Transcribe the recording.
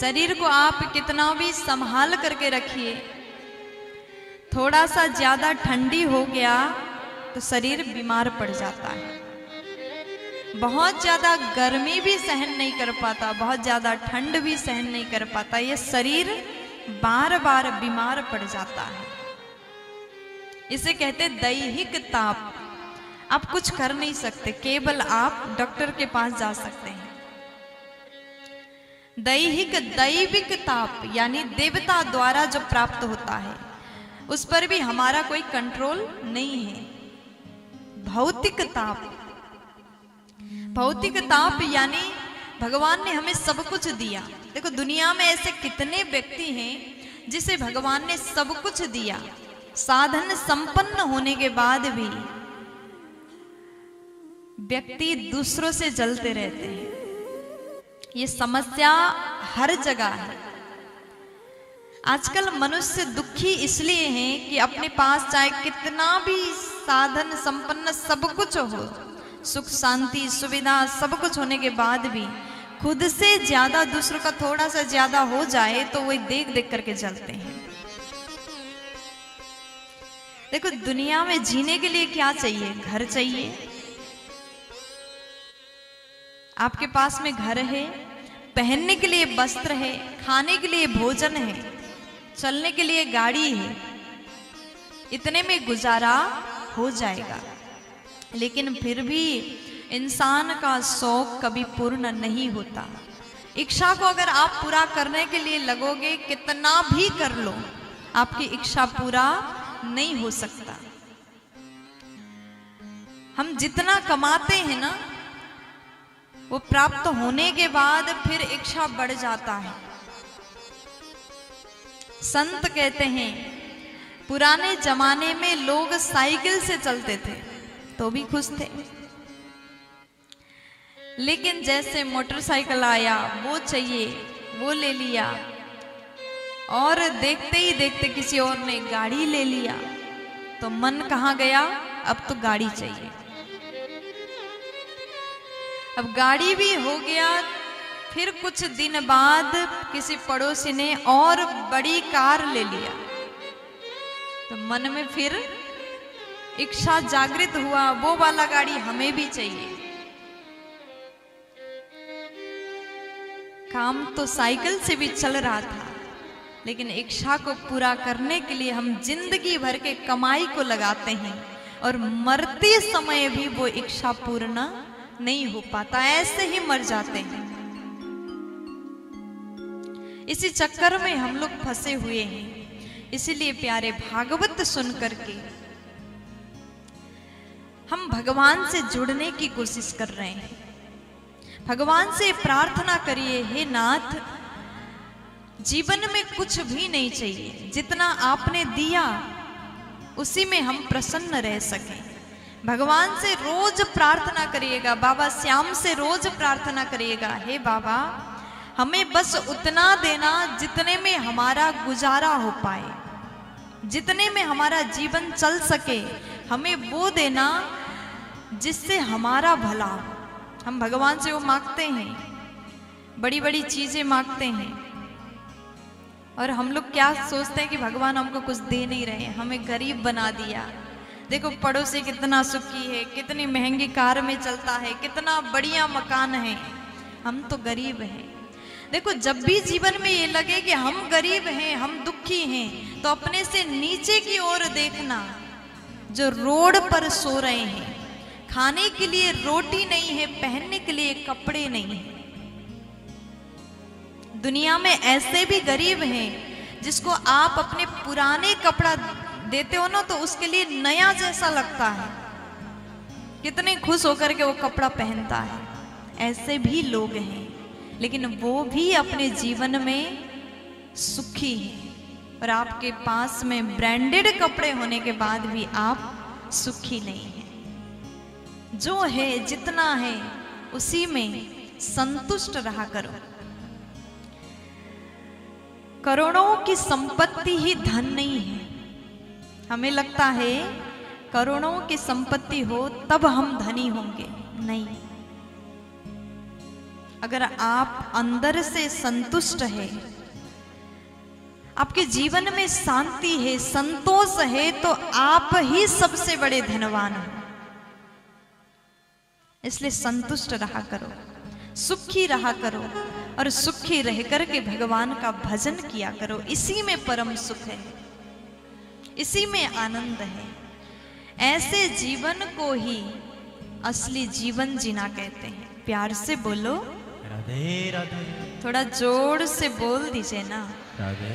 शरीर को आप कितना भी संभाल करके रखिए, थोड़ा सा ज्यादा ठंडी हो गया तो शरीर बीमार पड़ जाता है। बहुत ज्यादा गर्मी भी सहन नहीं कर पाता, बहुत ज्यादा ठंड भी सहन नहीं कर पाता, ये शरीर बार बार बीमार पड़ जाता है। इसे कहते दैहिक ताप। आप कुछ कर नहीं सकते, केवल आप डॉक्टर के पास जा सकते हैं। दैविक ताप यानी देवता द्वारा जो प्राप्त होता है उस पर भी हमारा कोई कंट्रोल नहीं है। भौतिक ताप, भौतिक ताप यानी भगवान ने हमें सब कुछ दिया। देखो दुनिया में ऐसे कितने व्यक्ति हैं जिसे भगवान ने सब कुछ दिया, साधन संपन्न होने के बाद भी व्यक्ति दूसरों से जलते रहते हैं। ये समस्या हर जगह है। आजकल मनुष्य दुखी इसलिए है कि अपने पास चाहे कितना भी साधन संपन्न सब कुछ हो, सुख शांति सुविधा सब कुछ होने के बाद भी खुद से ज्यादा दूसरों का थोड़ा सा ज्यादा हो जाए तो वही देख देख करके जलते हैं। देखो दुनिया में जीने के लिए क्या चाहिए? घर चाहिए। आपके पास में घर है, पहनने के लिए वस्त्र है, खाने के लिए भोजन है, चलने के लिए गाड़ी है, इतने में गुजारा हो जाएगा। लेकिन फिर भी इंसान का शौक कभी पूर्ण नहीं होता। इच्छा को अगर आप पूरा करने के लिए लगोगे, कितना भी कर लो, आपकी इच्छा पूरा नहीं हो सकता। हम जितना कमाते हैं ना, वो प्राप्त होने के बाद फिर इच्छा बढ़ जाता है। संत कहते हैं पुराने जमाने में लोग साइकिल से चलते थे तो भी खुश थे, लेकिन जैसे मोटरसाइकिल आया वो चाहिए, वो ले लिया, और देखते ही देखते किसी और ने गाड़ी ले लिया तो मन कहाँ गया? अब तो गाड़ी चाहिए। अब गाड़ी भी हो गया, फिर कुछ दिन बाद किसी पड़ोसी ने और बड़ी कार ले लिया तो मन में फिर इच्छा जागृत हुआ, वो वाला गाड़ी हमें भी चाहिए। काम तो साइकिल से भी चल रहा था, लेकिन इच्छा को पूरा करने के लिए हम जिंदगी भर के कमाई को लगाते हैं और मरते समय भी वो इच्छा पूर्ण नहीं हो पाता, ऐसे ही मर जाते हैं। इसी चक्कर में हम लोग फंसे हुए हैं। इसीलिए प्यारे भागवत सुन करके हम भगवान से जुड़ने की कोशिश कर रहे हैं। भगवान से प्रार्थना करिए, हे नाथ जीवन में कुछ भी नहीं चाहिए, जितना आपने दिया उसी में हम प्रसन्न रह सकें। भगवान से रोज प्रार्थना करिएगा, बाबा श्याम से रोज प्रार्थना करिएगा, हे बाबा हमें बस उतना देना जितने में हमारा गुजारा हो पाए, जितने में हमारा जीवन चल सके, हमें वो देना जिससे हमारा भला हो। हम भगवान से वो मांगते हैं, बड़ी बड़ी चीजें मांगते हैं, और हम लोग क्या सोचते हैं कि भगवान हमको कुछ दे नहीं रहे, हमें गरीब बना दिया। देखो पड़ोसी कितना सुखी है, कितनी महंगी कार में चलता है, कितना बढ़िया मकान है, हम तो गरीब हैं। देखो जब भी जीवन में ये लगे कि हम गरीब हैं, हम दुखी हैं, तो अपने से नीचे की ओर देखना, जो रोड पर सो रहे हैं, खाने के लिए रोटी नहीं है, पहनने के लिए कपड़े नहीं है। दुनिया में ऐसे भी गरीब हैं जिसको आप अपने पुराने कपड़ा देते हो ना तो उसके लिए नया जैसा लगता है, कितने खुश होकर के वो कपड़ा पहनता है। ऐसे भी लोग हैं, लेकिन वो भी अपने जीवन में सुखी हैं, और आपके पास में ब्रांडेड कपड़े होने के बाद भी आप सुखी नहीं हैं। जो है जितना है उसी में संतुष्ट रहा करो। करोड़ों की संपत्ति ही धन नहीं है। हमें लगता है करोड़ों की संपत्ति हो तब हम धनी होंगे, नहीं। अगर आप अंदर से संतुष्ट है, आपके जीवन में शांति है, संतोष है, तो आप ही सबसे बड़े धनवान हो। इसलिए संतुष्ट रहा करो, सुखी रहा करो, और सुखी रह करके भगवान का भजन किया करो। इसी में परम सुख है, इसी में आनंद है। ऐसे जीवन को ही असली जीवन जीना कहते हैं। प्यार से बोलो राधे राधे, थोड़ा जोर से बोल दीजिए ना। राधे